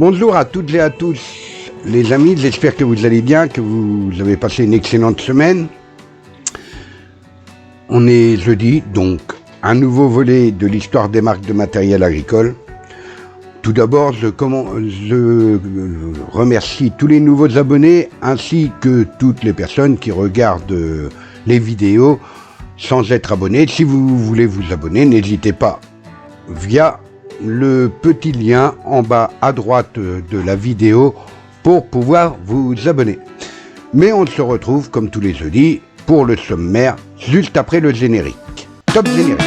Bonjour à toutes et à tous les amis, j'espère que vous allez bien, que vous avez passé une excellente semaine. On est jeudi, donc un nouveau volet de l'histoire des marques de matériel agricole. Tout d'abord, je remercie tous les nouveaux abonnés ainsi que toutes les personnes qui regardent les vidéos sans être abonnés. Si vous voulez vous abonner, n'hésitez pas via le petit lien en bas à droite de la vidéo pour pouvoir vous abonner. Mais on se retrouve comme tous les jeudis pour le sommaire juste après le générique. Top générique.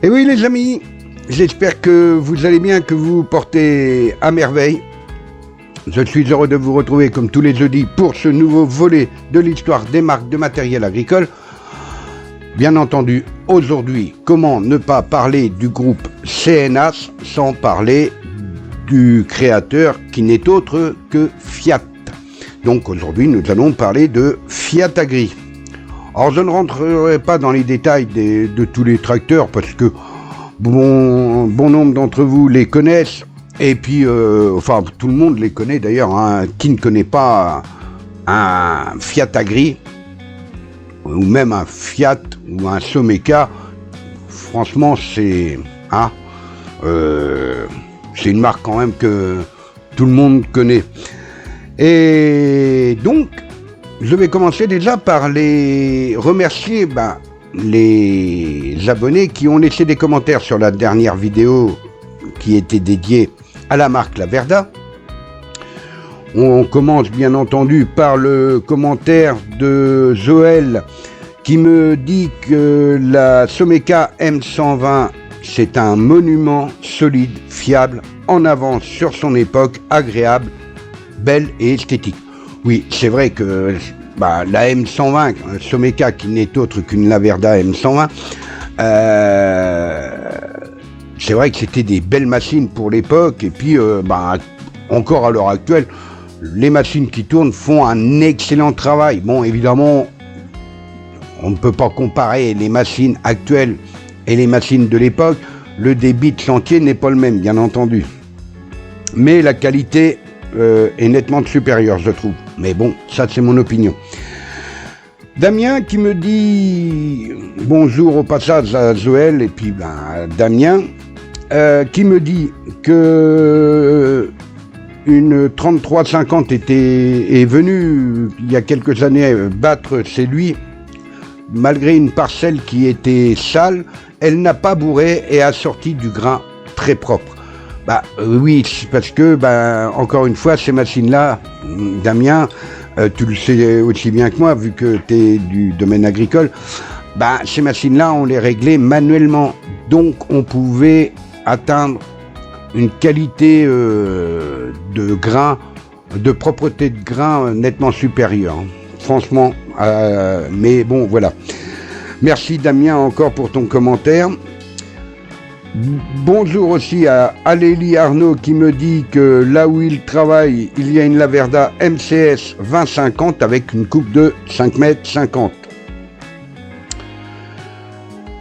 Et oui les amis, j'espère que vous allez bien, que vous portez à merveille. Je suis heureux de vous retrouver comme tous les jeudis pour ce nouveau volet de l'histoire des marques de matériel agricole. Bien entendu, aujourd'hui, comment ne pas parler du groupe CNH sans parler du créateur qui n'est autre que Fiat. Donc aujourd'hui, nous allons parler de Fiat Agri. Alors je ne rentrerai pas dans les détails de tous les tracteurs parce que bon nombre d'entre vous les connaissent. Et puis, tout le monde les connaît d'ailleurs, hein. Qui ne connaît pas un Fiat Agri, ou même un Fiat ou un Someca, franchement, c'est une marque quand même que tout le monde connaît. Et donc, je vais commencer déjà par remercier les abonnés qui ont laissé des commentaires sur la dernière vidéo qui était dédiée à la marque Laverda. On commence bien entendu par le commentaire de Joël qui me dit que la Someca M120 c'est un monument solide, fiable, en avance sur son époque, agréable, belle et esthétique. Oui, c'est vrai que la M120, Someca qui n'est autre qu'une Laverda M120, c'est vrai que c'était des belles machines pour l'époque, et puis encore à l'heure actuelle, les machines qui tournent font un excellent travail. Bon, évidemment, on ne peut pas comparer les machines actuelles et les machines de l'époque. Le débit de chantier n'est pas le même, bien entendu. Mais la qualité est nettement supérieure, je trouve. Mais bon, ça c'est mon opinion. Damien qui me dit bonjour au passage à Joël et puis Damien qui me dit que une 3350 est venue il y a quelques années battre chez lui malgré une parcelle qui était sale. Elle n'a pas bourré et a sorti du grain très propre. Oui, parce que encore une fois ces machines là, Damien, tu le sais aussi bien que moi, vu que tu es du domaine agricole, ces machines-là, on les réglait manuellement. Donc, on pouvait atteindre une qualité de grain, de propreté de grain nettement supérieure. Franchement, mais bon, voilà. Merci Damien encore pour ton commentaire. Bonjour aussi à Alélie Arnaud qui me dit que là où il travaille, il y a une Laverda MCS 2050 avec une coupe de 5,50 m.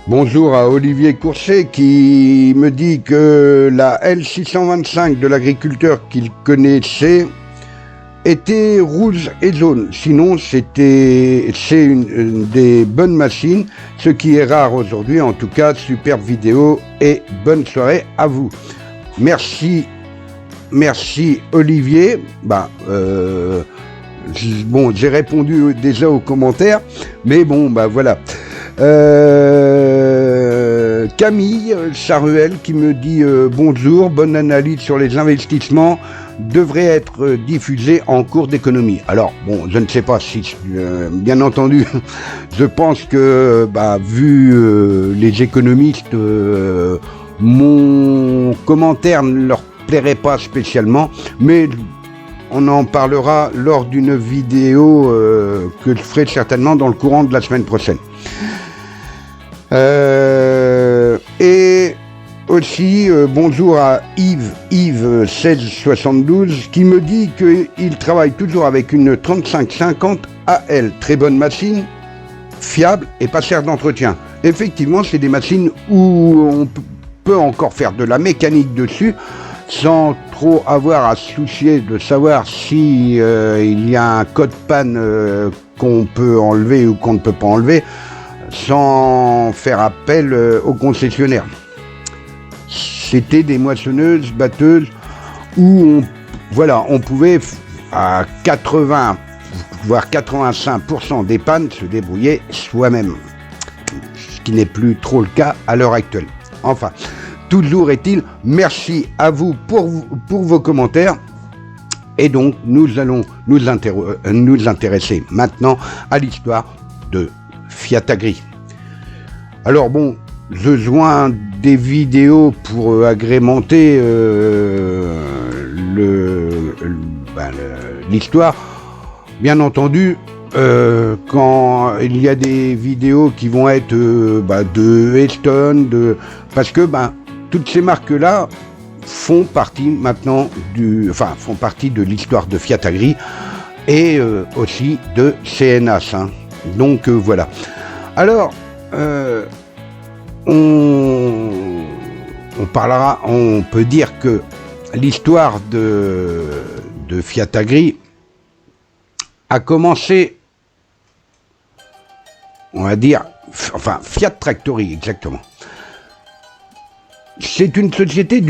Bonjour à Olivier Courcet qui me dit que la L625 de l'agriculteur qu'il connaissait était rouge et jaune. Sinon, c'est une des bonnes machines, ce qui est rare aujourd'hui. En tout cas, superbe vidéo et bonne soirée à vous. Merci Olivier. J'ai répondu déjà aux commentaires, mais bon, voilà. Camille Charuel qui me dit bonjour, bonne analyse sur les investissements devrait être diffusée en cours d'économie. Alors, je ne sais pas si, bien entendu, je pense que, vu les économistes, mon commentaire ne leur plairait pas spécialement, mais on en parlera lors d'une vidéo que je ferai certainement dans le courant de la semaine prochaine. Et aussi bonjour à Yves 1672 qui me dit qu'il travaille toujours avec une 3550 AL, très bonne machine, fiables et pas chères d'entretien. Effectivement, c'est des machines où on peut encore faire de la mécanique dessus sans trop avoir à se soucier de savoir si il y a un code panne qu'on peut enlever ou qu'on ne peut pas enlever sans faire appel au concessionnaire. C'était des moissonneuses, batteuses où on pouvait à 80 voire 85% des pannes se débrouiller soi-même, ce qui n'est plus trop le cas à l'heure actuelle. Enfin, toujours est-il, merci à vous pour vos commentaires. Et donc, nous allons nous intéresser maintenant à l'histoire de Fiat Agri. Alors bon, je joins des vidéos pour agrémenter l'histoire. Bien entendu, quand il y a des vidéos qui vont être de Eston, parce que toutes ces marques-là font partie maintenant font partie de l'histoire de Fiat Agri et aussi de CNH. Donc voilà. Alors, on peut dire que l'histoire de Fiat Agri a commencé, on va dire, Fiat Tractory exactement. C'est une société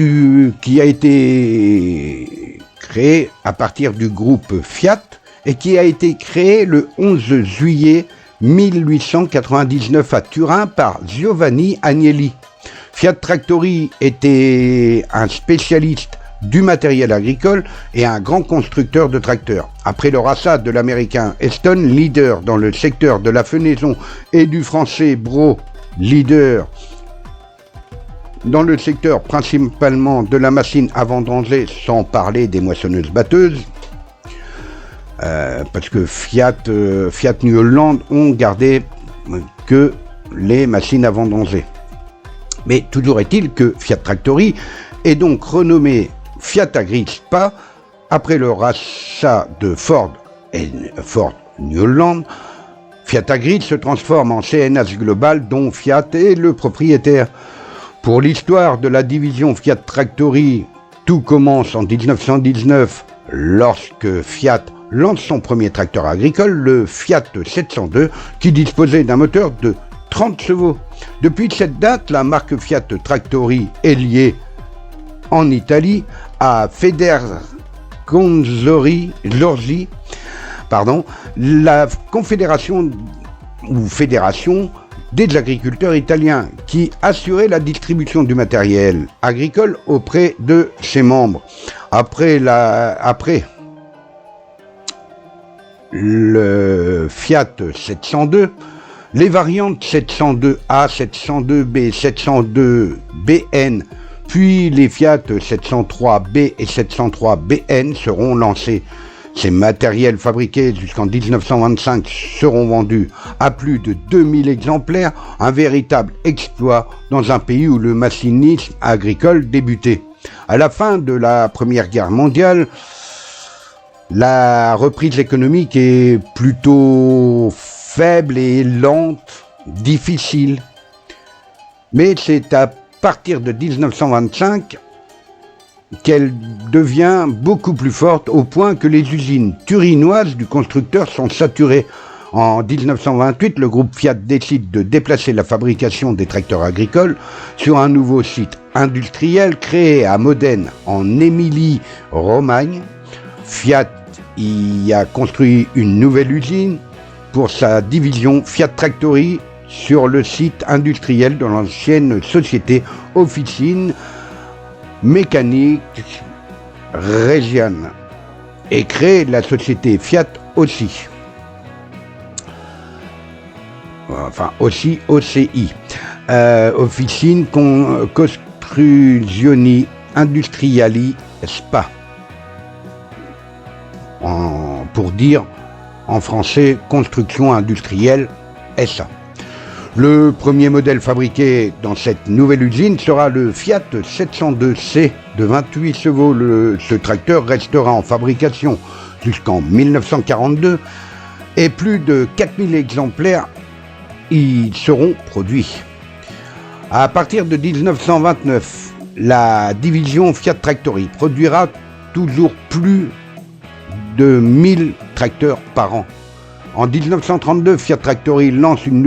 qui a été créée à partir du groupe Fiat et qui a été créée le 11 juillet 1899 à Turin par Giovanni Agnelli. Fiat Tractory était un spécialiste du matériel agricole et un grand constructeur de tracteurs. Après le rachat de l'américain Eston, leader dans le secteur de la fenaison, et du français Brault, leader dans le secteur principalement de la machine à vendanger, sans parler des moissonneuses batteuses, parce que Fiat New Holland ont gardé que les machines à vendanger. Mais toujours est-il que Fiat Tractory est donc renommé Fiat Agri SPA après le rachat de Ford New Holland. Fiat Agri se transforme en CNH Global dont Fiat est le propriétaire. Pour l'histoire de la division Fiat Tractory, tout commence en 1919 lorsque Fiat lance son premier tracteur agricole, le Fiat 702, qui disposait d'un moteur de 30 chevaux. Depuis cette date, la marque Fiat Tractory est liée en Italie à Federconzorzi, la confédération fédération des agriculteurs italiens qui assurait la distribution du matériel agricole auprès de ses membres. Après le Fiat 702, les variantes 702A, 702B, 702BN, puis les Fiat 703B et 703BN seront lancés. Ces matériels fabriqués jusqu'en 1925 seront vendus à plus de 2000 exemplaires, un véritable exploit dans un pays où le machinisme agricole débutait. À la fin de la Première Guerre mondiale, la reprise économique est plutôt faible et lente, difficile. Mais c'est à partir de 1925 qu'elle devient beaucoup plus forte au point que les usines turinoises du constructeur sont saturées. En 1928, le groupe Fiat décide de déplacer la fabrication des tracteurs agricoles sur un nouveau site industriel créé à Modène, en Émilie-Romagne. Fiat y a construit une nouvelle usine pour sa division Fiat Tractory sur le site industriel de l'ancienne société Officine Mécanique Reggiane et crée la société Fiat aussi. Enfin, aussi OCI. Officine Costruzioni Industriali SPA. Pour dire en français construction industrielle SA. Le premier modèle fabriqué dans cette nouvelle usine sera le Fiat 702C de 28 chevaux. Ce tracteur restera en fabrication jusqu'en 1942 et plus de 4000 exemplaires ils seront produits. À partir de 1929, la division Fiat Tractori produira toujours plus de 1000 tracteurs par an. En 1932, Fiat Tractori lance une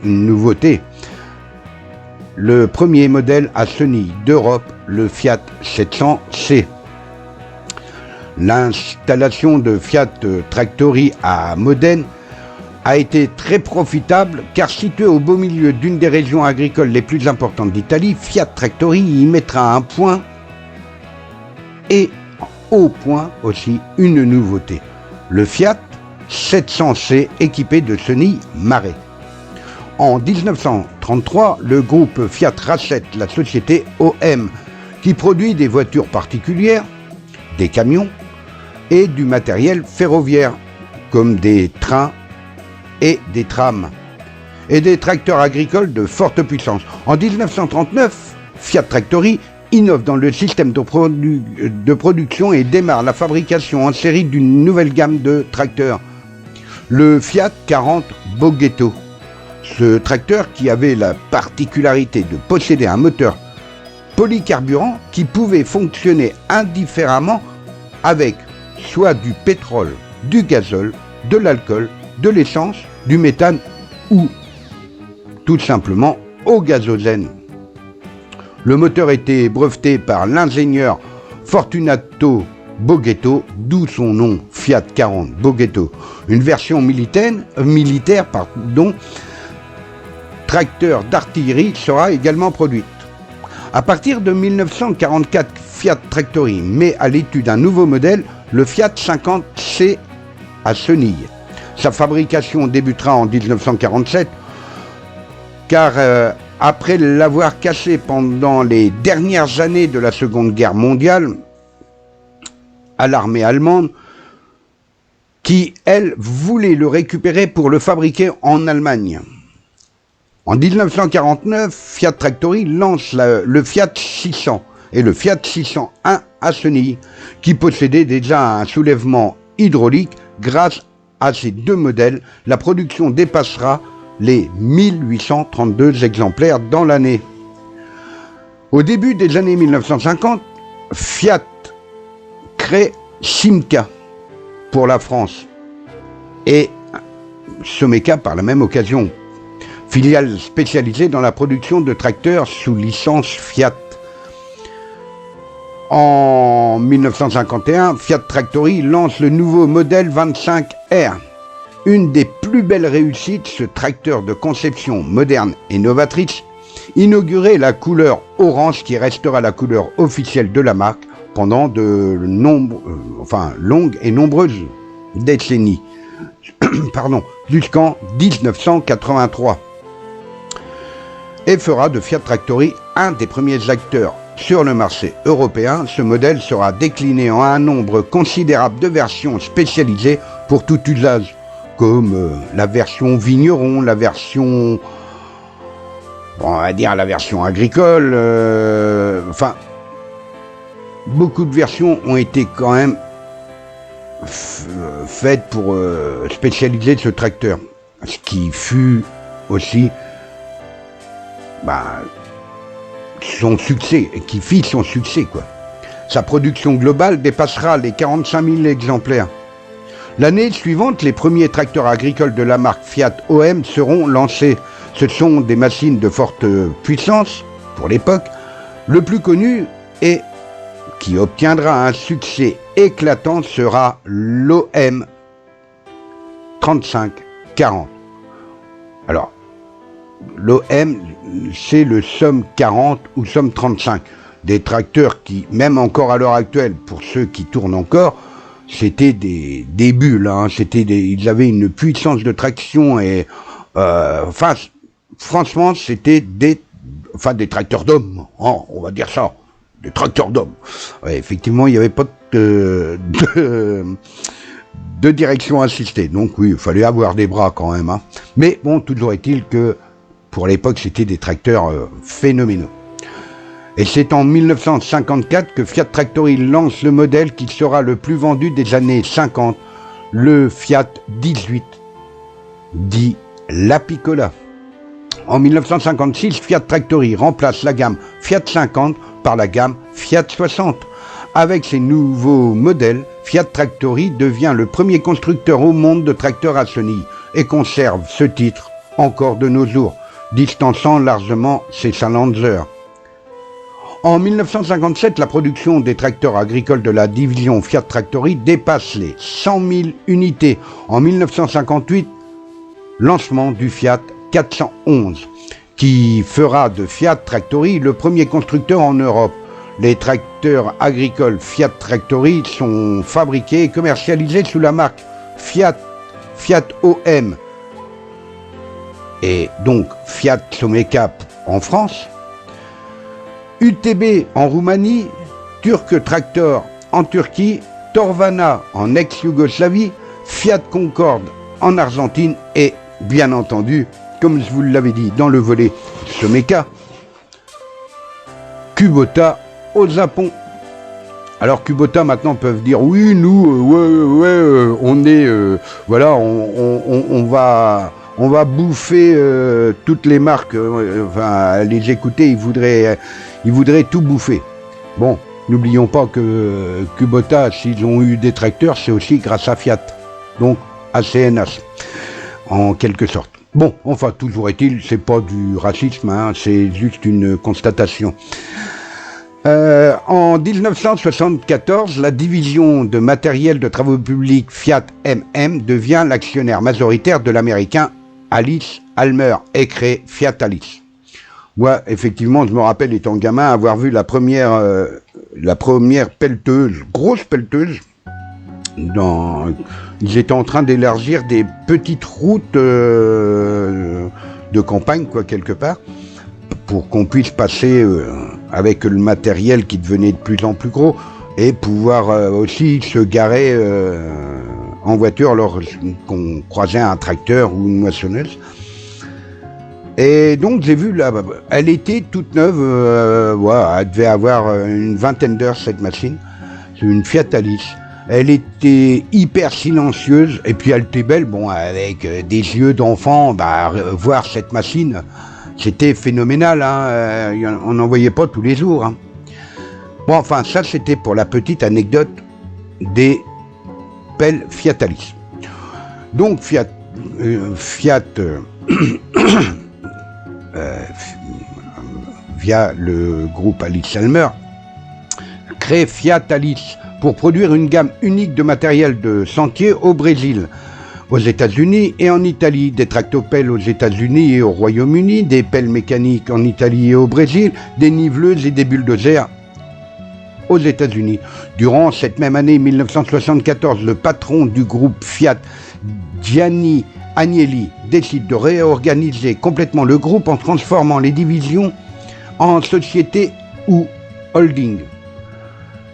nouveauté. Le premier modèle à chenilles d'Europe, le Fiat 700C. L'installation de Fiat Tractori à Modène a été très profitable car situé au beau milieu d'une des régions agricoles les plus importantes d'Italie, Fiat Tractori y mettra un point et au point aussi une nouveauté. Le Fiat 700C équipé de chenilles marées. En 1933, le groupe Fiat rachète la société OM qui produit des voitures particulières, des camions et du matériel ferroviaire comme des trains et des trams et des tracteurs agricoles de forte puissance. En 1939, Fiat Tractori innove dans le système de production et démarre la fabrication en série d'une nouvelle gamme de tracteurs, le Fiat 40 Boghetto. Ce tracteur qui avait la particularité de posséder un moteur polycarburant qui pouvait fonctionner indifféremment avec soit du pétrole, du gazole, de l'alcool, de l'essence, du méthane ou tout simplement au gazogène. Le moteur était breveté par l'ingénieur Fortunato Boghetto, d'où son nom Fiat 40 Boghetto. Une version militaire, tracteur d'artillerie sera également produite. À partir de 1944, Fiat Tractori met à l'étude un nouveau modèle, le Fiat 50C à chenilles. Sa fabrication débutera en 1947, car après l'avoir cassé pendant les dernières années de la Seconde Guerre mondiale à l'armée allemande, qui, elle, voulait le récupérer pour le fabriquer en Allemagne. En 1949, Fiat Tractori lance le Fiat 600 et le Fiat 601 à chenilles, qui possédaient déjà un soulèvement hydraulique. Grâce à ces deux modèles, la production dépassera les 1832 exemplaires dans l'année. Au début des années 1950, Fiat crée Simca pour la France et Someca par la même occasion, filiale spécialisée dans la production de tracteurs sous licence Fiat. En 1951, Fiat Tractori lance le nouveau modèle 25R. Une des plus belles réussites, ce tracteur de conception moderne et novatrice inaugurait la couleur orange qui restera la couleur officielle de la marque pendant de longues et nombreuses décennies. Jusqu'en 1983. Et fera de Fiat Tractori un des premiers acteurs sur le marché européen. Ce modèle sera décliné en un nombre considérable de versions spécialisées pour tout usage, comme la version vigneron, la version, la version agricole, beaucoup de versions ont été quand même faites pour spécialiser ce tracteur, ce qui fut aussi son succès, qui fit son succès, quoi. Sa production globale dépassera les 45 000 exemplaires. L'année suivante, les premiers tracteurs agricoles de la marque Fiat OM seront lancés. Ce sont des machines de forte puissance, pour l'époque. Le plus connu et qui obtiendra un succès éclatant sera l'OM 3540. Alors, l'OM, c'est le Somme 40 ou Somme 35. Des tracteurs qui, même encore à l'heure actuelle, pour ceux qui tournent encore, c'était des bulles, ils avaient une puissance de traction et franchement, c'était des tracteurs d'hommes, on va dire ça, des tracteurs d'hommes. Ouais, effectivement, il n'y avait pas de direction assistée, donc oui, il fallait avoir des bras quand même. Mais bon, toujours est-il que pour l'époque, c'était des tracteurs phénoménaux. Et c'est en 1954 que Fiat Tractori lance le modèle qui sera le plus vendu des années 50, le Fiat 18, dit la Piccola. En 1956, Fiat Tractori remplace la gamme Fiat 50 par la gamme Fiat 60. Avec ces nouveaux modèles, Fiat Tractori devient le premier constructeur au monde de tracteurs à chenilles et conserve ce titre encore de nos jours, distançant largement ses challengers. En 1957, la production des tracteurs agricoles de la division Fiat Tractori dépasse les 100 000 unités. En 1958, lancement du Fiat 411, qui fera de Fiat Tractori le premier constructeur en Europe. Les tracteurs agricoles Fiat Tractori sont fabriqués et commercialisés sous la marque Fiat, Fiat OM et donc Fiat Someca en France, UTB en Roumanie, Turk Tractor en Turquie, Torvana en ex-Yougoslavie, Fiat Concorde en Argentine et, bien entendu, comme je vous l'avais dit dans le volet Someca, Kubota au Japon. Alors Kubota maintenant peuvent dire oui, nous, on est, voilà, on va bouffer toutes les marques, enfin, les écouter, ils voudraient tout bouffer. Bon, n'oublions pas que Kubota, s'ils ont eu des tracteurs, c'est aussi grâce à Fiat, donc à CNH, en quelque sorte. Bon, enfin, toujours est-il, c'est pas du racisme, hein, c'est juste une constatation. En 1974, la division de matériel de travaux publics Fiat MM devient l'actionnaire majoritaire de l'américain Alice Almer et crée Fiat Alice. Moi, effectivement, je me rappelle étant gamin avoir vu la première pelleteuse, grosse pelleteuse. Ils étaient en train d'élargir des petites routes de campagne, quoi, quelque part, pour qu'on puisse passer avec le matériel qui devenait de plus en plus gros et pouvoir aussi se garer en voiture lorsqu'on croisait un tracteur ou une moissonneuse. Et donc j'ai vu là, elle était toute neuve, elle devait avoir une vingtaine d'heures cette machine, c'est une Fiat Alice. Elle était hyper silencieuse et puis elle était belle, bon, avec des yeux d'enfant, voir cette machine, c'était phénoménal, hein, on n'en voyait pas tous les jours. Hein. Bon, enfin, ça c'était pour la petite anecdote des pelles Fiat Alice. Donc Fiat via le groupe Alice Almer, crée Fiat Alice pour produire une gamme unique de matériel de sentier au Brésil, aux États-Unis et en Italie, des tractopelles aux États-Unis et au Royaume-Uni, des pelles mécaniques en Italie et au Brésil, des niveleuses et des bulldozers aux États-Unis. Durant cette même année 1974, le patron du groupe Fiat, Gianni Agnelli, décide de réorganiser complètement le groupe en transformant les divisions en sociétés ou holding.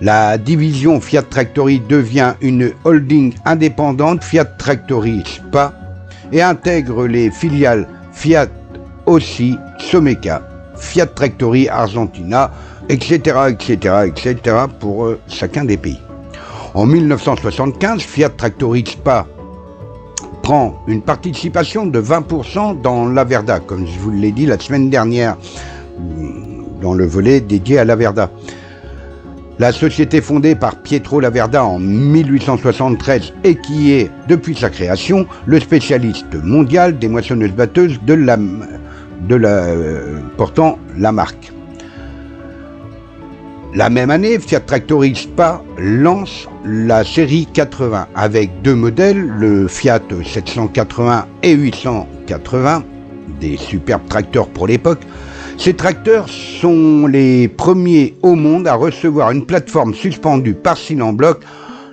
La division Fiat Tractori devient une holding indépendante Fiat Tractori SPA et intègre les filiales Fiat Ossi, Someca, Fiat Tractori Argentina, etc., pour chacun des pays. En 1975, Fiat Tractori SPA prend une participation de 20% dans Laverda, comme je vous l'ai dit la semaine dernière, dans le volet dédié à Laverda. La société fondée par Pietro Laverda en 1873 et qui est, depuis sa création, le spécialiste mondial des moissonneuses-batteuses portant la marque. La même année, Fiat Tractori SPA lance la série 80 avec deux modèles, le Fiat 780 et 880, des superbes tracteurs pour l'époque. Ces tracteurs sont les premiers au monde à recevoir une plateforme suspendue par cyle en bloc.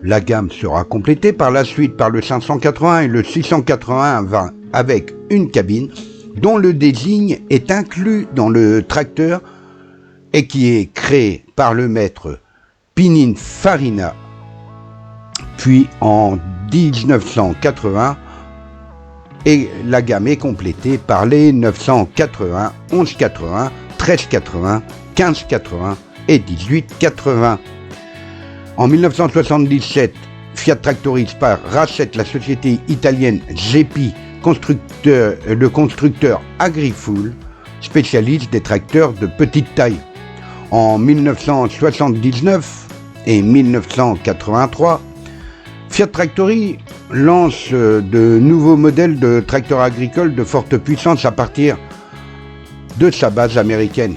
La gamme sera complétée par la suite par le 580 et le 680 avec une cabine dont le désigne est inclus dans le tracteur et qui est créé par le maître Pininfarina. Puis en 1980, et la gamme est complétée par les 980, 1180, 1380, 1580 et 1880. En 1977, Fiat Tractori SPA rachète la société italienne Geppi le constructeur Agri-Full, spécialiste des tracteurs de petite taille. En 1979 et 1983, Fiat Tractory lance de nouveaux modèles de tracteurs agricoles de forte puissance à partir de sa base américaine.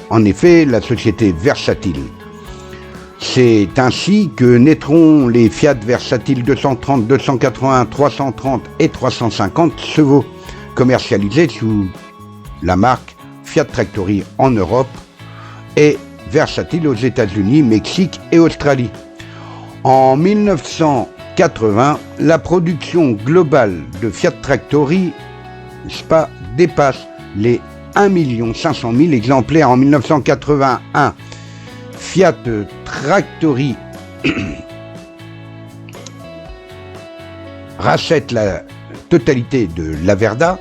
En effet, la société Versatile. C'est ainsi que naîtront les Fiat Versatile 230, 280, 330 et 350 chevaux, commercialisés sous la marque Fiat Tractory en Europe et Versatile aux États-Unis, Mexique et Australie. En 1980, la production globale de Fiat Tractory dépasse les 1 500 000 exemplaires. En 1981, Fiat Tractory rachète la totalité de Laverda,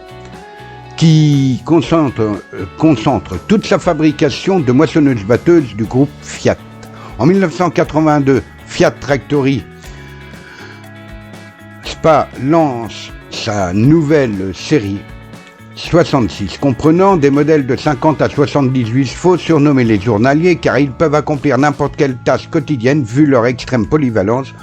qui concentre toute sa fabrication de moissonneuses-batteuses du groupe Fiat. En 1982, Fiat Tractory lance sa nouvelle série 66, comprenant des modèles de 50 à 78 chevaux surnommés les journaliers, car ils peuvent accomplir n'importe quelle tâche quotidienne vu leur extrême polyvalence.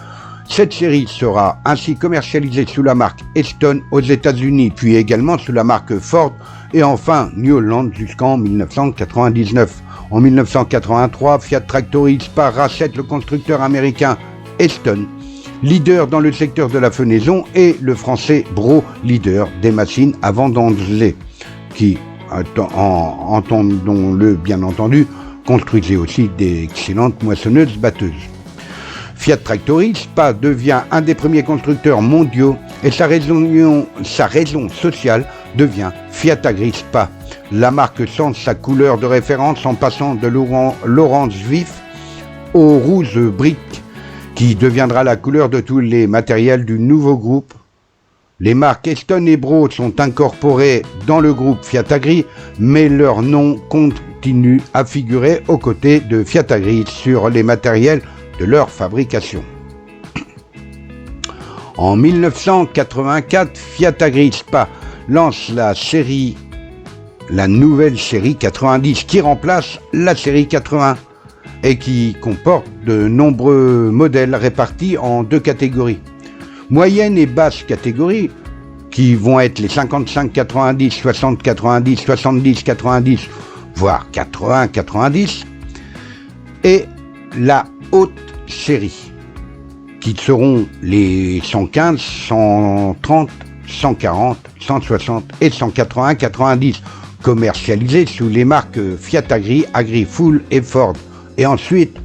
Cette série sera ainsi commercialisée sous la marque Eston aux États-Unis, puis également sous la marque Ford et enfin New Holland jusqu'en 1999. En 1983, Fiat Tractory rachète le constructeur américain Eston, leader dans le secteur de la fenaison, et le français Bro, leader des machines à vendanger, qui, entendons-le bien entendu, construisait aussi d'excellentes moissonneuses-batteuses. Fiat Tractory devient un des premiers constructeurs mondiaux et sa raison sociale devient Fiat Agri-Spa. La marque change sa couleur de référence en passant de l'orange vif au rouge brique, qui deviendra la couleur de tous les matériels du nouveau groupe. Les marques Eston et Bro sont incorporées dans le groupe Fiat Agri, mais leur nom continue à figurer aux côtés de Fiat Agri sur les matériels de leur fabrication. En 1984, Fiat Agri-Spa lance la nouvelle série 90 qui remplace la série 80 et qui comporte de nombreux modèles répartis en deux catégories. Moyenne et basse catégorie, qui vont être les 55-90, 60-90, 70-90, voire 80-90, et la haute série, qui seront les 115, 130, 140, 160 et 180-90, commercialisés sous les marques Fiat Agri, Agri-Full et Ford. Et ensuite,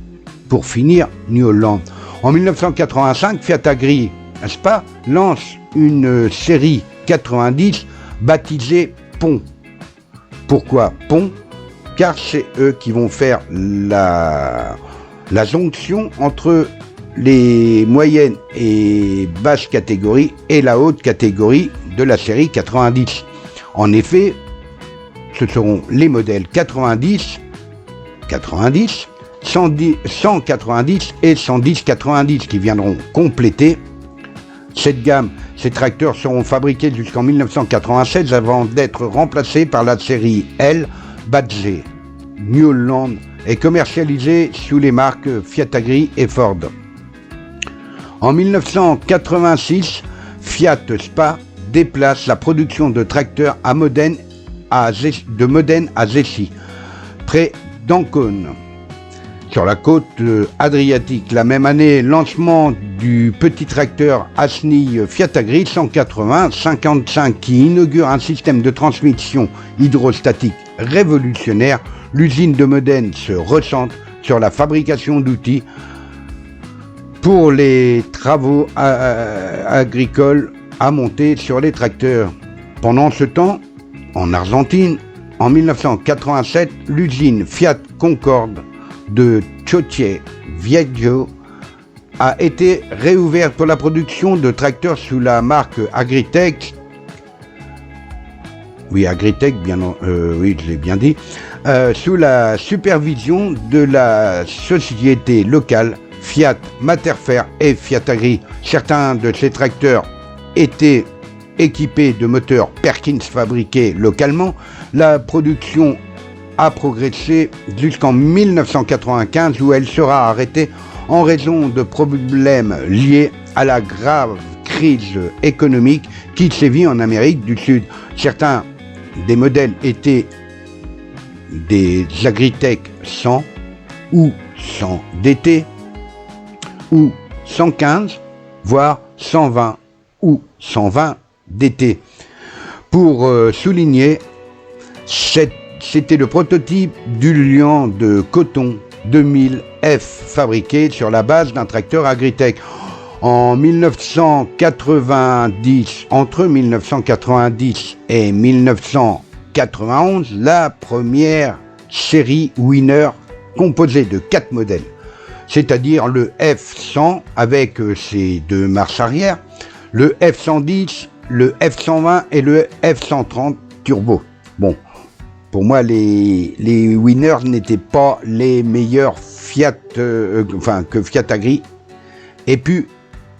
pour finir, New Holland. En 1985, Fiat Agri-Spa lance une série 90 baptisée Pont. Pourquoi Pont? Car c'est eux qui vont faire la jonction entre les moyennes et basses catégories et la haute catégorie de la série 90. En effet, ce seront les modèles 90, 190 et 110-90 qui viendront compléter cette gamme. Ces tracteurs seront fabriqués jusqu'en 1996 avant d'être remplacés par la série L badgée New Holland et commercialisée sous les marques Fiat Agri et Ford. En 1986, Fiat Spa déplace la production de tracteurs de Modène à Zessi, près d'Ancône, sur la côte adriatique. La même année, lancement du petit tracteur Asni Fiat Agri 180-55 qui inaugure un système de transmission hydrostatique révolutionnaire. L'usine de Modène se recentre sur la fabrication d'outils pour les travaux agricoles à monter sur les tracteurs. Pendant ce temps, en Argentine, en 1987, l'usine Fiat Concorde de Choche Viejo a été réouverte pour la production de tracteurs sous la marque Agritech. Oui, Agritech, oui, je l'ai bien dit, sous la supervision de la société locale Fiat Materfer et Fiat Agri. Certains de ces tracteurs étaient équipés de moteurs Perkins fabriqués localement, la production a progressé jusqu'en 1995 où elle sera arrêtée en raison de problèmes liés à la grave crise économique qui sévit en Amérique du Sud. Certains des modèles étaient des Agritech 100 ou 100 DT ou 115, voire 120 ou 120 DT. Pour souligner, c'était le prototype du liant de coton 2000F fabriqué sur la base d'un tracteur Agritech. En 1990, entre 1990 et 1991, la première série Winner composée de 4 modèles, c'est-à-dire le F100 avec ses 2 marches arrière, le F110, le F120 et le F130 turbo. Bon, pour moi, les Winners n'étaient pas les meilleurs Fiat, que Fiat Agri ait pu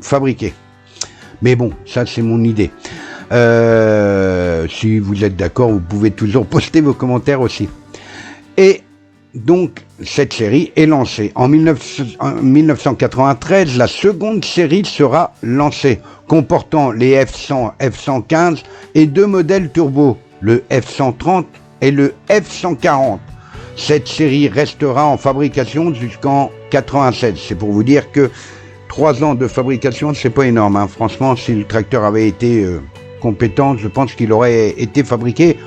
fabriquer. Mais bon, ça c'est mon idée. Si vous êtes d'accord, vous pouvez toujours poster vos commentaires aussi. Et donc, cette série est lancée. En 1993, la seconde série sera lancée, comportant les F100, F115 et 2 modèles turbo, le F130 et le F140. Cette série restera en fabrication jusqu'en 96. C'est pour vous dire que 3 ans de fabrication, c'est pas énorme. Hein. Franchement, si le tracteur avait été compétent, je pense qu'il aurait été fabriqué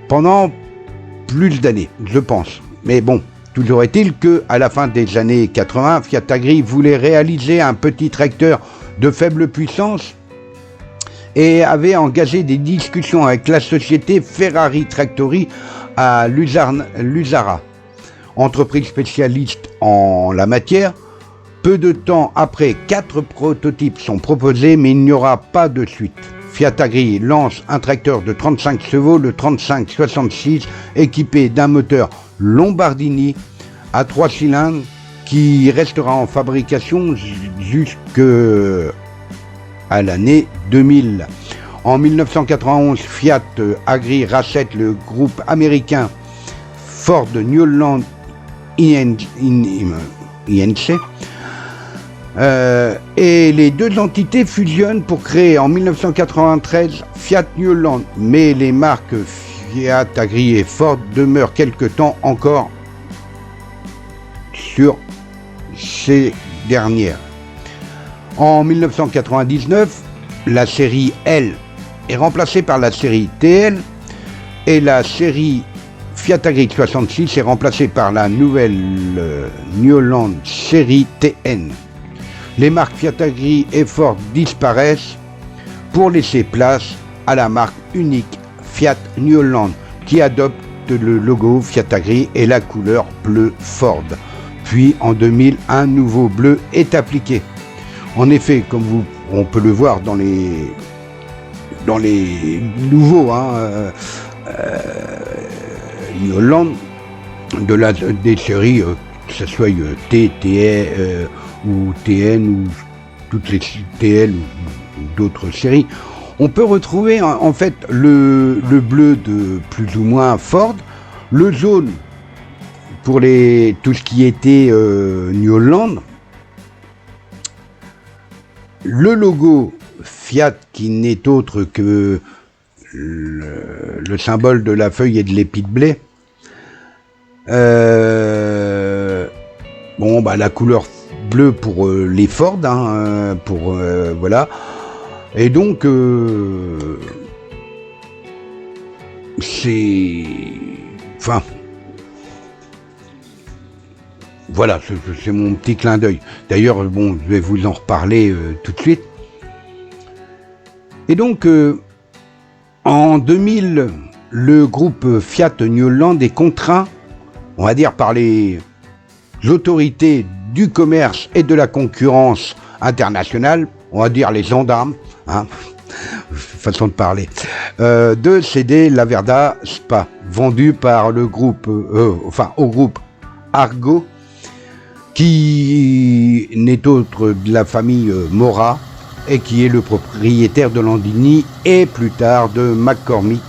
pendant plus d'années, je pense. Mais bon, toujours est-il qu'à la fin des années 80, Fiat Agri voulait réaliser un petit tracteur de faible puissance et avait engagé des discussions avec la société Ferrari Tractori à Lusara, entreprise spécialiste en la matière. Peu de temps après, 4 prototypes sont proposés, mais il n'y aura pas de suite. Fiat Agri lance un tracteur de 35 chevaux, le 3566, équipé d'un moteur Lombardini à 3 cylindres qui restera en fabrication jusqu'à l'année 2000. En 1991, Fiat Agri rachète le groupe américain Ford Newland INC. Et les 2 entités fusionnent pour créer en 1993 Fiat Newland, mais les marques Fiat Agri et Ford demeurent quelque temps encore sur ces dernières. En 1999, la série L est remplacée par la série TL et la série Fiat Agri 66 est remplacée par la nouvelle Newland série TN. Les marques Fiat Agri et Ford disparaissent pour laisser place à la marque unique Fiat Newland qui adopte le logo Fiat Agri et la couleur bleu Ford. Puis en 2000, un nouveau bleu est appliqué. En effet, comme on peut le voir dans les nouveaux Newland des séries, que ce soit T, TE ou TN ou toutes les TL ou d'autres séries, on peut retrouver en fait le bleu de plus ou moins Ford, le jaune pour tout ce qui était Newland, le logo Fiat qui n'est autre que le symbole de la feuille et de l'épi de blé. La couleur bleue pour les Ford, voilà. Et donc voilà, c'est mon petit clin d'œil. D'ailleurs, je vais vous en reparler tout de suite. Et donc, en 2000, le groupe Fiat Newland est contraint, on va dire, par les autorités du commerce et de la concurrence internationale, on va dire les gendarmes, façon de parler, de céder la Verda Spa, vendue par le groupe, au groupe Argo, qui n'est autre de la famille Mora, et qui est le propriétaire de Landini et plus tard de McCormick.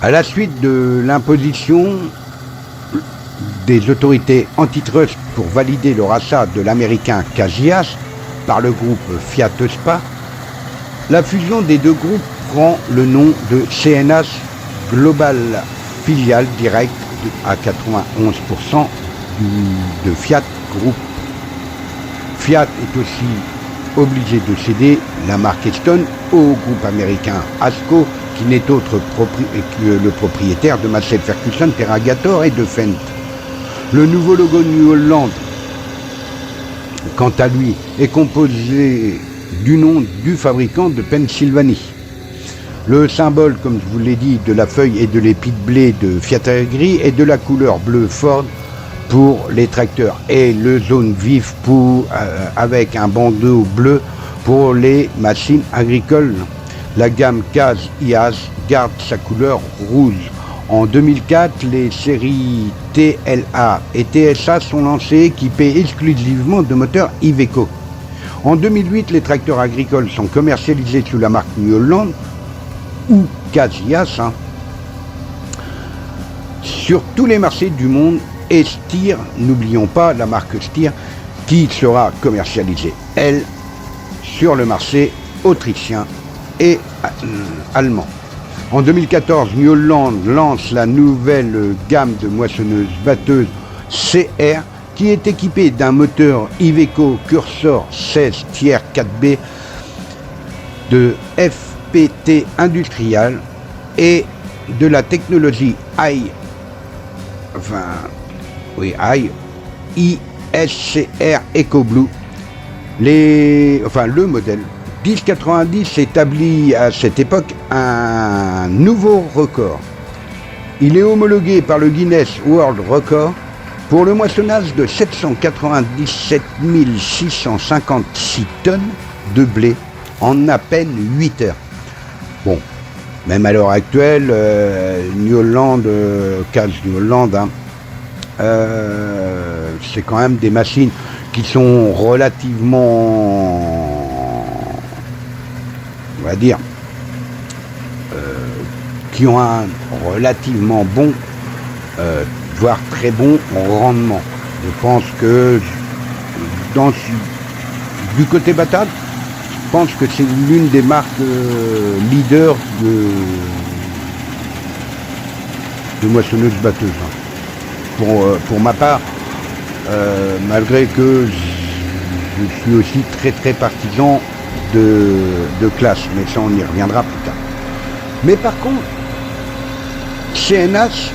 À la suite de l'imposition des autorités antitrust pour valider le rachat de l'américain Casillas par le groupe Fiat SPA, la fusion des deux groupes prend le nom de CNH Global, filiale directe à 91% de Fiat Group. Fiat est aussi obligé de céder la marque Stone au groupe américain ASCO, qui n'est autre que le propriétaire de Massey Ferguson, Terragator et de Fendt. Le nouveau logo New Holland, quant à lui, est composé du nom du fabricant de Pennsylvanie. Le symbole, comme je vous l'ai dit, de la feuille et de l'épi de blé de Fiat Gris est de la couleur bleu Ford pour les tracteurs et le jaune vif avec un bandeau bleu pour les machines agricoles. La gamme Kaz IAS garde sa couleur rouge. En 2004, les séries TLA et TSA sont lancées, équipées exclusivement de moteurs Iveco. En 2008, les tracteurs agricoles sont commercialisés sous la marque New Holland ou Kaz IAS sur tous les marchés du monde, et Steyr, n'oublions pas la marque Steyr, qui sera commercialisée, elle, sur le marché autrichien et allemand. En 2014, New Holland lance la nouvelle gamme de moissonneuses-batteuses CR, qui est équipée d'un moteur Iveco Cursor 16 tiers 4B de FPT Industrial et de la technologie ISCR EcoBlue. Le modèle 1090 établit à cette époque un nouveau record. Il est homologué par le Guinness World Record pour le moissonnage de 797 656 tonnes de blé en à peine 8 heures. Bon, même à l'heure actuelle, New Holland, Kaz New Holland, c'est quand même des machines qui sont relativement, on va dire, qui ont un relativement bon, voire très bon rendement. Je pense que du côté batade, je pense que c'est l'une des marques leaders de moissonneuses batteuses. Pour ma part, malgré que je suis aussi très très partisan de classe, mais ça on y reviendra plus tard. Mais par contre, CNH,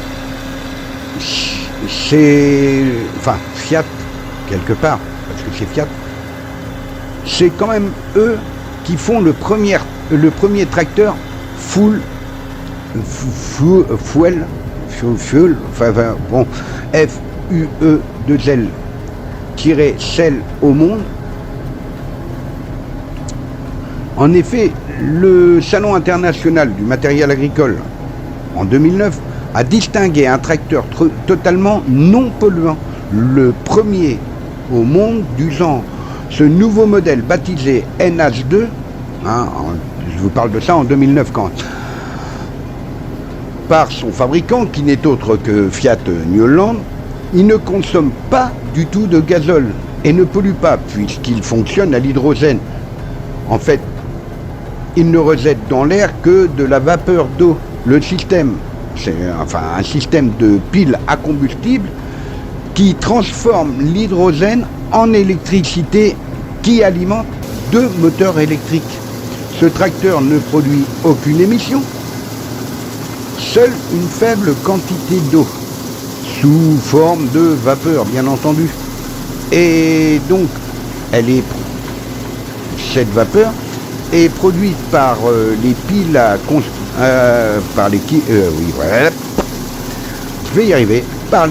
Fiat, quelque part, parce que c'est Fiat, c'est quand même eux qui font le premier tracteur fuel, FUE2L-cell au monde. En effet, le Salon international du matériel agricole, en 2009, a distingué un tracteur totalement non polluant, le premier au monde du genre. Ce nouveau modèle baptisé NH2, je vous parle de ça en 2009 par son fabricant, qui n'est autre que Fiat New Holland, il ne consomme pas du tout de gazole et ne pollue pas puisqu'il fonctionne à l'hydrogène. En fait, il ne rejette dans l'air que de la vapeur d'eau. Le système, c'est un système de pile à combustible qui transforme l'hydrogène en électricité qui alimente deux moteurs électriques. Ce tracteur ne produit aucune émission, seule une faible quantité d'eau, sous forme de vapeur bien entendu. Et donc, cette vapeur est produite par les piles par les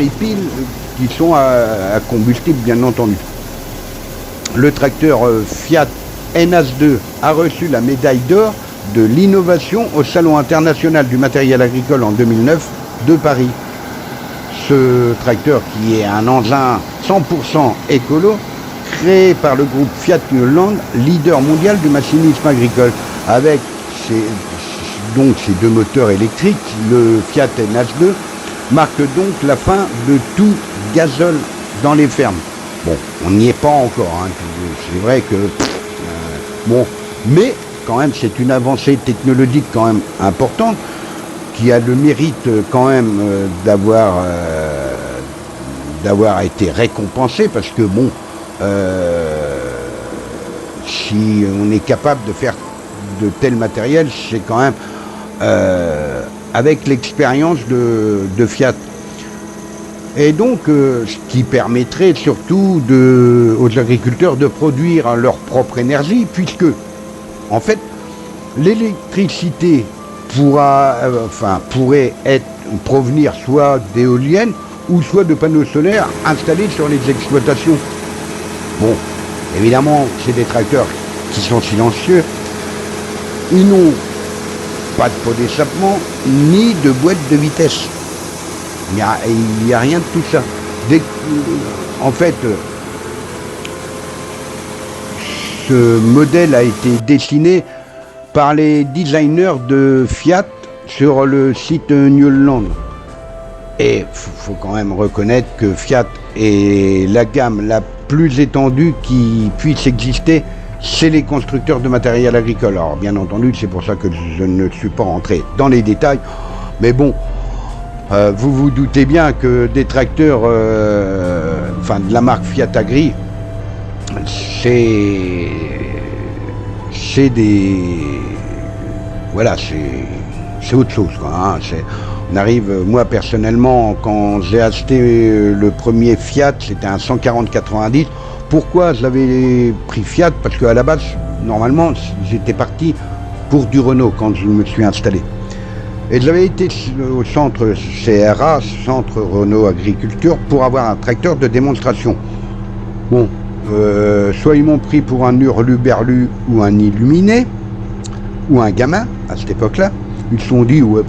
piles qui sont à combustible bien entendu. Le tracteur Fiat NH2 a reçu la médaille d'or de l'innovation au Salon international du matériel agricole en 2009 de Paris. Ce tracteur, qui est un engin 100% écolo, créé par le groupe Fiat Newland, leader mondial du machinisme agricole. Avec ces deux moteurs électriques, le Fiat NH2 marque donc la fin de tout gazole dans les fermes. Bon, on n'y est pas encore, hein. C'est vrai que... bon, mais quand même, c'est une avancée technologique quand même importante, qui a le mérite quand même d'avoir été récompensé, parce que bon, si on est capable de faire de tels matériels, c'est quand même avec l'expérience de Fiat. Et donc, ce qui permettrait surtout aux agriculteurs de produire leur propre énergie, puisque, en fait, l'électricité pourrait provenir soit d'éoliennes ou soit de panneaux solaires installés sur les exploitations. Bon, évidemment, c'est des tracteurs qui sont silencieux. Ils n'ont pas de pot d'échappement, ni de boîte de vitesse. Il n'y a rien de tout ça. En fait, ce modèle a été dessiné par les designers de Fiat sur le site Newland. Et il faut quand même reconnaître que Fiat est la gamme la plus étendue qui puisse exister chez les constructeurs de matériel agricole. Alors bien entendu, c'est pour ça que je ne suis pas rentré dans les détails, mais bon, vous vous doutez bien que des tracteurs, de la marque Fiat Agri, c'est autre chose, quoi, hein. On arrive, moi personnellement, quand j'ai acheté le premier Fiat, c'était un 140-90. Pourquoi j'avais pris Fiat? Parce qu'à la base, normalement, j'étais parti pour du Renault quand je me suis installé. Et j'avais été au centre CRA, Centre Renault Agriculture, pour avoir un tracteur de démonstration. Bon, soit ils m'ont pris pour un hurluberlu ou un illuminé, ou un gamin, à cette époque-là. Ils se sont dit, ouais,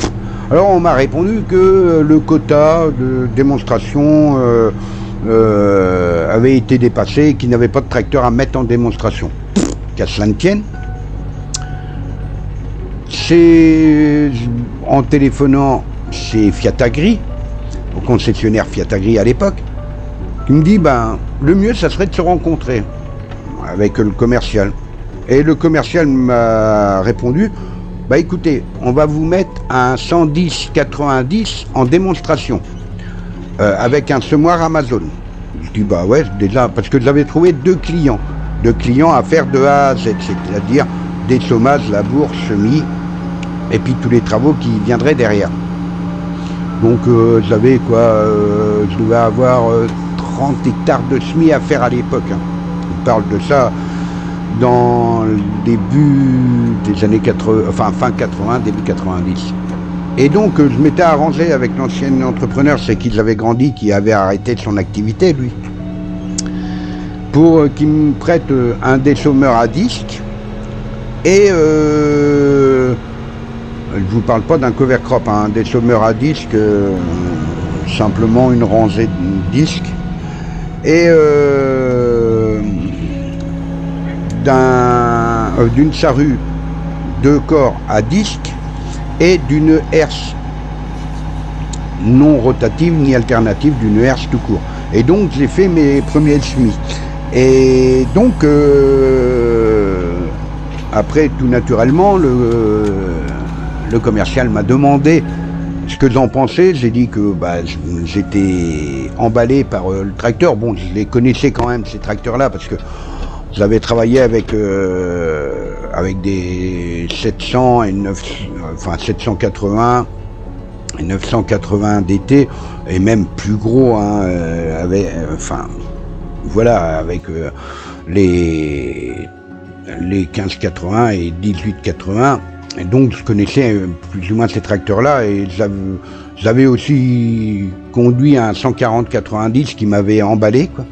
alors on m'a répondu que le quota de démonstration avait été dépassé et qu'il n'avait pas de tracteur à mettre en démonstration. Qu'à cela ne tienne. En téléphonant chez Fiat Agri, au concessionnaire Fiat Agri à l'époque, qui me dit, le mieux, ça serait de se rencontrer avec le commercial. Et le commercial m'a répondu, écoutez, on va vous mettre un 110-90 en démonstration, avec un semoir Amazon. Je dis, ouais, déjà, parce que j'avais trouvé deux clients à faire de A à Z, c'est-à-dire dessommage, labour, semis, et puis tous les travaux qui viendraient derrière. Donc j'avais je devais avoir 30 hectares de semis à faire à l'époque, hein. On parle de ça dans le début des années 80, fin 80, début 90. Et donc je m'étais arrangé avec l'ancien entrepreneur, c'est qu'il avait grandi, qui avait arrêté son activité lui, pour qu'il me prête un dessommeur à disque et je vous parle pas d'un cover crop, hein, un dessommeur à disque, simplement une rangée de disques, et d'une charrue 2 corps à disque et d'une herse non rotative ni alternative, d'une herse tout court. Et donc j'ai fait mes premiers semis. Et donc après, tout naturellement, le commercial m'a demandé ce que j'en pensais. J'ai dit que j'étais emballé par le tracteur. Bon, je les connaissais quand même, ces tracteurs-là, parce que j'avais travaillé avec des 700 et 780 et 980 DT, et même plus gros, hein, avec les 1580 et 1880. Et donc je connaissais plus ou moins ces tracteurs-là, et j'avais aussi conduit un 140-90 qui m'avait emballé, quoi.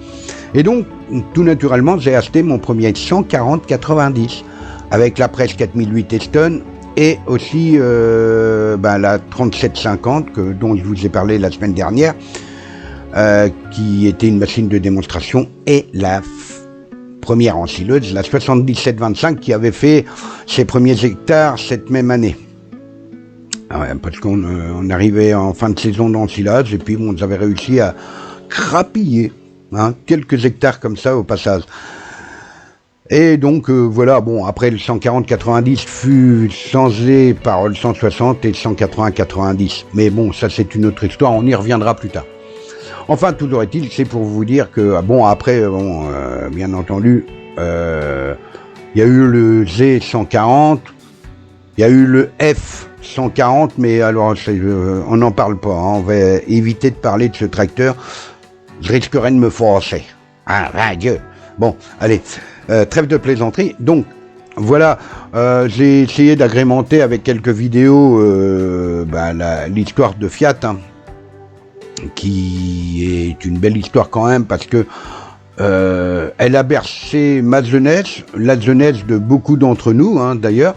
Et donc, tout naturellement, j'ai acheté mon premier 140-90 avec la presse 4008 Eston et aussi la 3750 dont je vous ai parlé la semaine dernière, qui était une machine de démonstration, et première ensileuse, la 7725, qui avait fait ses premiers hectares cette même année. Ouais, parce qu'on arrivait en fin de saison d'ensilage, et puis bon, on avait réussi à crapiller quelques hectares comme ça au passage. Et donc voilà, bon, après le 140-90 fut changé par le 160 et le 180-90. Mais bon, ça c'est une autre histoire, on y reviendra plus tard. Enfin, toujours est-il, c'est pour vous dire que, bon, après, bien entendu, il y a eu le Z140, il y a eu le F140, mais alors, on n'en parle pas, on va éviter de parler de ce tracteur, je risquerais de me froisser. Ah, adieu. Bon, allez, trêve de plaisanterie. Donc, voilà, j'ai essayé d'agrémenter avec quelques vidéos l'histoire de Fiat, qui est une belle histoire quand même, parce que elle a bercé ma jeunesse, la jeunesse de beaucoup d'entre nous, d'ailleurs.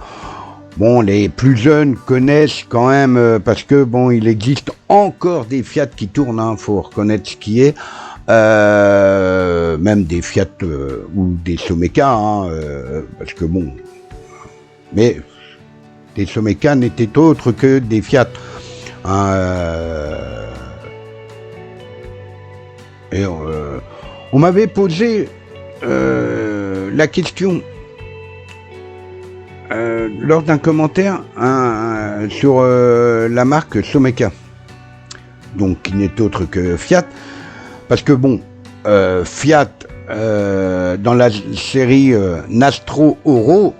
Bon, les plus jeunes connaissent quand même, parce que bon, il existe encore des Fiat qui tournent, faut reconnaître ce qui est. Même des Fiat ou des Someca, parce que bon, mais des Someca n'étaient autres que des Fiat. Et on m'avait posé la question lors d'un commentaire sur la marque Someca, donc qui n'est autre que Fiat. Parce que bon, Fiat, dans la série Nastro Oro,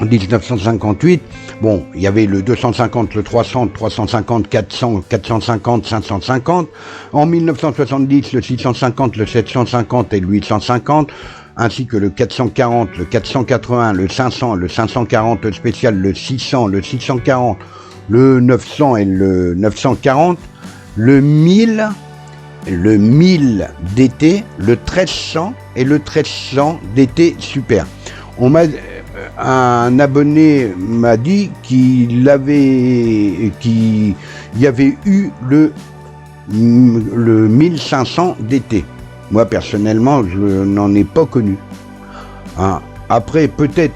en 1958, bon, il y avait le 250, le 300, 350, 400, 450, 550. En 1970, le 650, le 750 et le 850, ainsi que le 440, le 480, le 500, le 540, le spécial, le 600, le 640, le 900 et le 940, le 1000... le 1000 DT, le 1300 et le 1300 DT Super. Un abonné m'a dit qu'il y avait eu le 1500 DT. Moi personnellement, je n'en ai pas connu. Après peut-être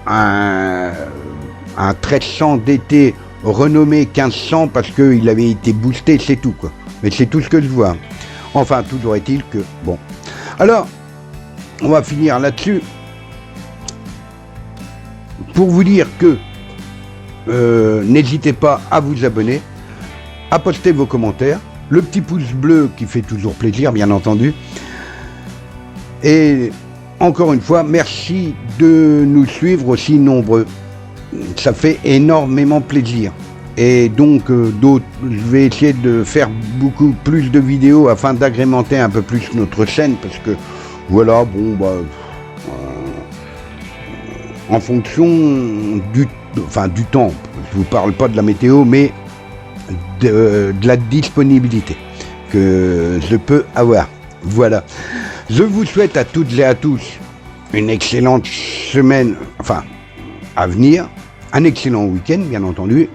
un 1300 DT renommé 1500 parce qu'il avait été boosté, c'est tout quoi. Mais c'est tout ce que je vois. Enfin, toujours est-il que... Bon. Alors, on va finir là-dessus. Pour vous dire que n'hésitez pas à vous abonner, à poster vos commentaires, le petit pouce bleu qui fait toujours plaisir, bien entendu. Et encore une fois, merci de nous suivre aussi nombreux. Ça fait énormément plaisir. Et donc, je vais essayer de faire beaucoup plus de vidéos afin d'agrémenter un peu plus notre chaîne, parce que, voilà, bon, en fonction du temps, je vous parle pas de la météo, mais de la disponibilité que je peux avoir. Voilà. Je vous souhaite à toutes et à tous une excellente semaine, à venir, un excellent week-end, bien entendu.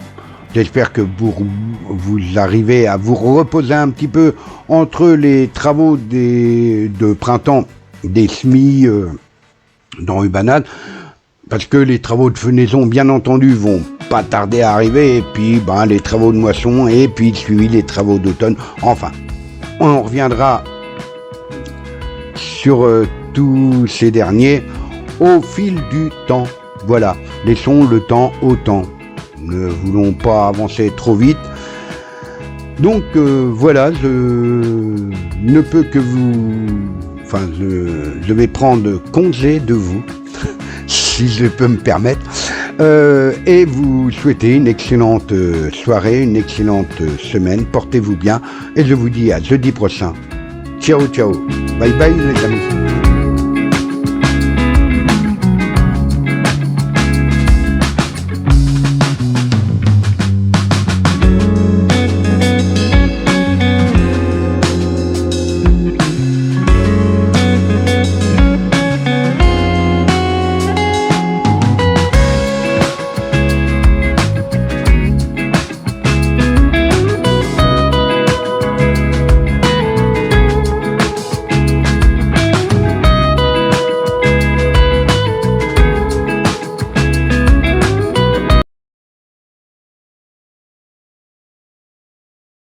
J'espère que vous arrivez à vous reposer un petit peu entre les travaux de printemps des semis dans Ubanal, parce que les travaux de fenaison, bien entendu, vont pas tarder à arriver, et puis les travaux de moisson, et puis suivi les travaux d'automne. Enfin, on reviendra sur tous ces derniers au fil du temps. Voilà, laissons le temps au temps. Ne voulons pas avancer trop vite. Donc voilà, je ne peux que je vais prendre congé de vous, si je peux me permettre, et vous souhaiter une excellente soirée, une excellente semaine. Portez-vous bien et je vous dis à jeudi prochain. Ciao, ciao. Bye bye les amis.